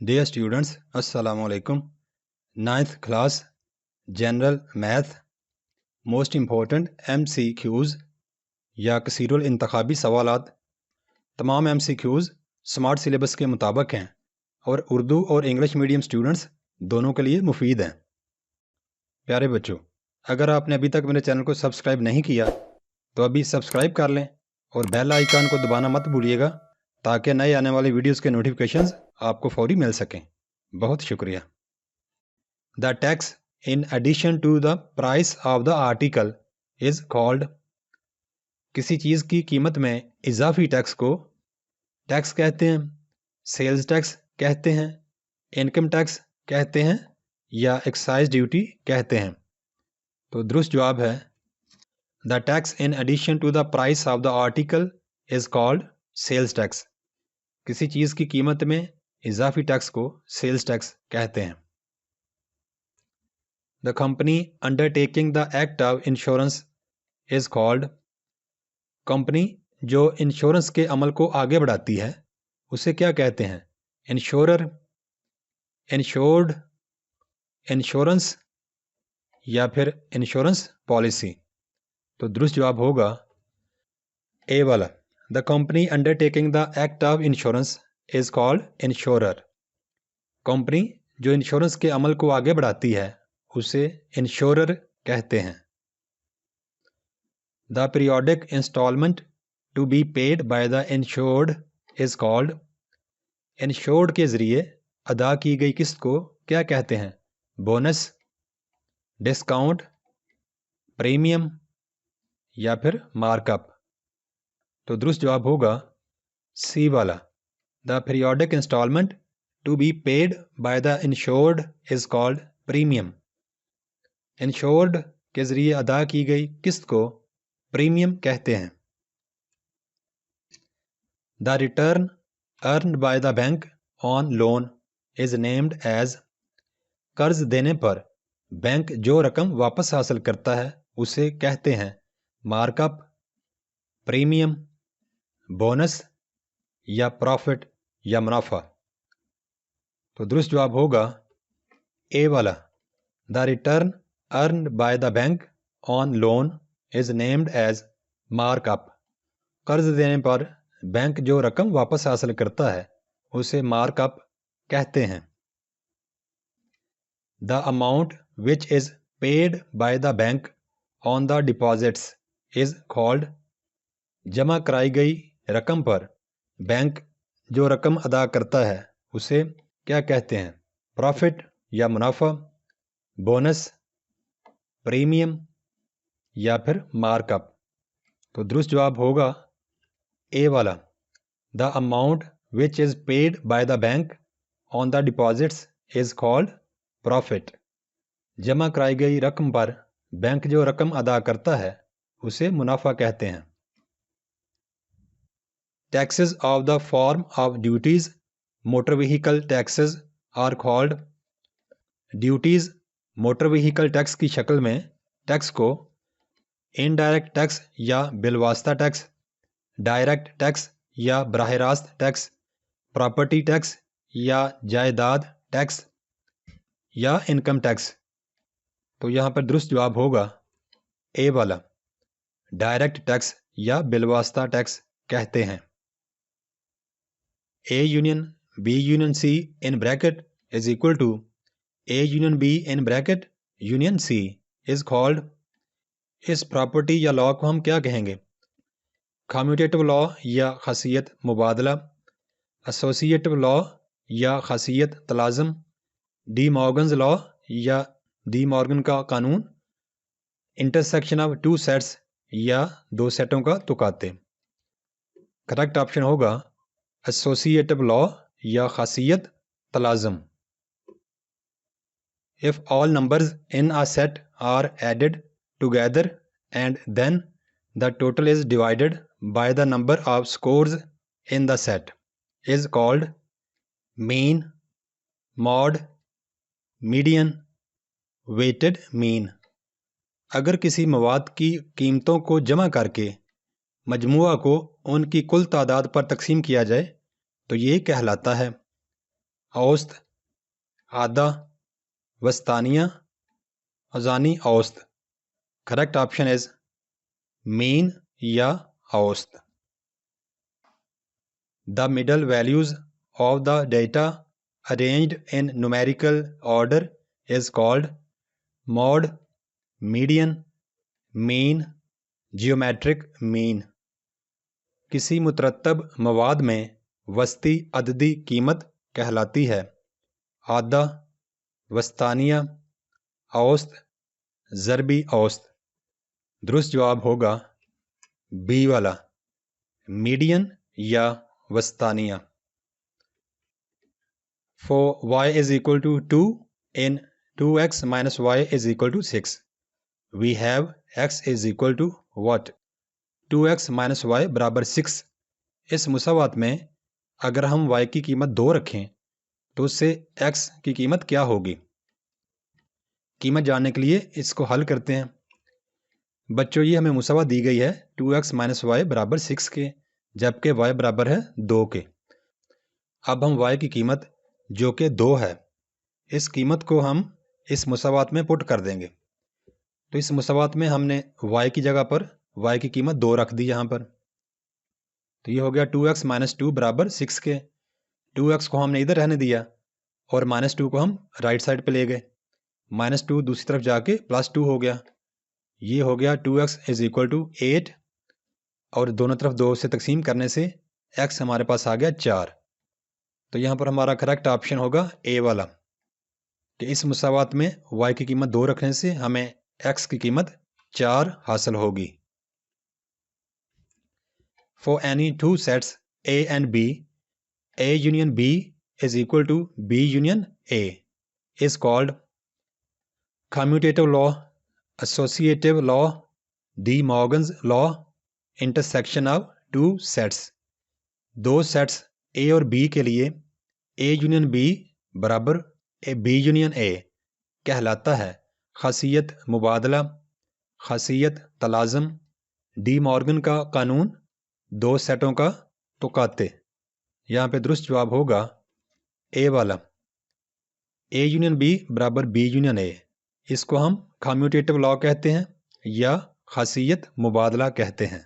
Dear students, Assalamu alaikum. 9th class General Math Most Important MCQs या कसीरुल इंतखाबी सवालात। तमाम MCQs smart syllabus के मुताबिक हैं और उर्दू और इंग्लिश मीडियम स्टूडेंट्स दोनों के लिए मुफीद हैं। प्यारे बच्चों, अगर आपने अभी तक मेरे चैनल को सब्सक्राइब नहीं किया तो अभी सब्सक्राइब कर लें और बेल आइकन को दबाना मत भूलिएगा ताकि नए आने वाली वीडियोस के नोटिफिकेशंस आपको फौरी मिल सकें। बहुत शुक्रिया। The tax in addition to the price of the article is called। किसी चीज़ की कीमत में इजाफी टैक्स को टैक्स कहते हैं, सेल्स टैक्स कहते हैं, इनकम टैक्स कहते हैं या एक्साइज ड्यूटी कहते हैं। तो दुरुस्त जवाब है The tax in addition to the price of the article is called sales tax। किसी चीज़ की कीमत में इजाफी टैक्स को सेल्स टैक्स कहते हैं। The company undertaking the act of insurance is called। Company जो इंश्योरेंस के अमल को आगे बढ़ाती है उसे क्या कहते हैं? इंश्योरर, इंश्योर्ड, इंश्योरेंस या फिर इंश्योरेंस पॉलिसी। तो दुरुस्त जवाब होगा ए वाला। The company undertaking the act of insurance is called insurer. Company जो इंश्योरेंस के अमल को आगे बढ़ाती है उसे इंश्योरर कहते हैं। The periodic instalment to be paid by the insured is called. Insured के जरिए अदा की गई किस्त को क्या कहते हैं? बोनस, डिस्काउंट, प्रीमियम या फिर मार्कअप। तो दुरुस्त जवाब होगा सी वाला। The periodic instalment to be paid by the insured is called premium. Insured के जरिए अदा की गई किस्त को प्रीमियम कहते हैं। The return earned by the bank on loan is named as. कर्ज देने पर बैंक जो रकम वापस हासिल करता है उसे कहते हैं मार्कअप, प्रीमियम, बोनस या प्रॉफिट या मुनाफा। तो दुरुस्त जवाब होगा ए वाला। The return earned by the bank on loan is named as markup. कर्ज देने पर बैंक जो रकम वापस हासिल करता है उसे मार्कअप कहते हैं। The amount which is paid by the bank on the deposits is called. जमा कराई गई रकम पर बैंक जो रकम अदा करता है उसे क्या कहते हैं? प्रॉफिट या मुनाफा, बोनस, प्रीमियम या फिर मार्कअप। तो दुरुस्त जवाब होगा ए वाला। The amount which is paid by the bank on the deposits is called profit. जमा कराई गई रकम पर बैंक जो रकम अदा करता है उसे मुनाफा कहते हैं। Taxes of the form of duties, motor vehicle taxes are called। Duties motor vehicle tax की शक्ल में टैक्स को इनडायरेक्ट टैक्स या बिलवास्ता टैक्स, डायरेक्ट टैक्स या बराह रास्त टैक्स, प्रॉपर्टी टैक्स या जायदाद टैक्स या इनकम टैक्स। तो यहाँ पर दुरुस्त जवाब होगा ए वाला। डायरेक्ट टैक्स या बिलवास्ता टैक्स कहते हैं। A union B union C in bracket is equal to A union B in bracket union C is called। इस प्रॉपर्टी या लॉ को हम क्या कहेंगे? कम्यूटेटिव लॉ या खासियत मुबादला, एसोसिएटिव लॉ या खासियत तलाज़म, डी मॉर्गन्स लॉ या डी मॉर्गन का कानून, इंटरसेक्शन ऑफ टू सेट्स या दो सेटों का तुकाते। करेक्ट ऑप्शन होगा एसोसिएटिव लॉ या खासियत तलाज़म। If all numbers in a set are added together and then the total is divided by the number of scores in the set is called mean, mod, median, weighted mean। अगर किसी मवाद की कीमतों को जमा करके मजमुआ को उनकी कुल तादाद पर तकसीम किया जाए तो ये कहलाता है औस्त, आधा, वस्तानिया, अजानी औस्त। करेक्ट ऑप्शन इज मीन या औस्त। The middle values of the data arranged in numerical order is called mode, median, mean, geometric mean. किसी मुतरत्तब मवाद में वस्ती अददी कीमत कहलाती है। आधा, वस्तानिया, औस्त, ज़रबी औस्त। दुरुस्त जवाब होगा बी वाला, मीडियन या वस्तानिया। For y is equal to 2 in 2x minus y is equal to 6, we have x is equal to what? 2x minus y बराबर 6। इस मुसावात में अगर हम y की कीमत 2 रखें तो उससे x की कीमत क्या होगी? कीमत जानने के लिए इसको हल करते हैं। बच्चों, ये हमें मुसावात दी गई है 2x माइनस वाई बराबर 6 के, जबकि y बराबर है 2 के। अब हम y की कीमत जो कि 2 है, इस कीमत को हम इस मुसावात में पुट कर देंगे। तो इस मुसावात में हमने y की जगह पर y की कीमत 2 रख दी यहाँ पर। तो ये हो गया 2x माइनस 2 बराबर 6 के। 2x को हमने इधर रहने दिया और माइनस 2 को हम राइट साइड पे ले गए। माइनस 2 दूसरी तरफ जाके प्लस 2 हो गया। ये हो गया 2x इज इक्वल टू 8 और दोनों तरफ 2 से तकसीम करने से x हमारे पास आ गया 4। तो यहाँ पर हमारा करेक्ट ऑप्शन होगा ए वाला कि इस मुसावात में y की कीमत 2 रखने से हमें x की कीमत 4 हासिल होगी। For any two sets A and B, A union B is equal to B union A is called commutative law, associative law, De Morgan's law, intersection of two sets। दो सेट्स A और B के लिए A union B बराबर B union A कहलाता है खासियत मुबादला, खासियत तलाज़म, De Morgan का कानून, दो सेटों का तुकाते। यहाँ पे दुरुस्त जवाब होगा ए वाला, A यूनियन B बराबर B यूनियन A। इसको हम कम्यूटेटिव लॉ कहते हैं या खासियत मुबादला कहते हैं।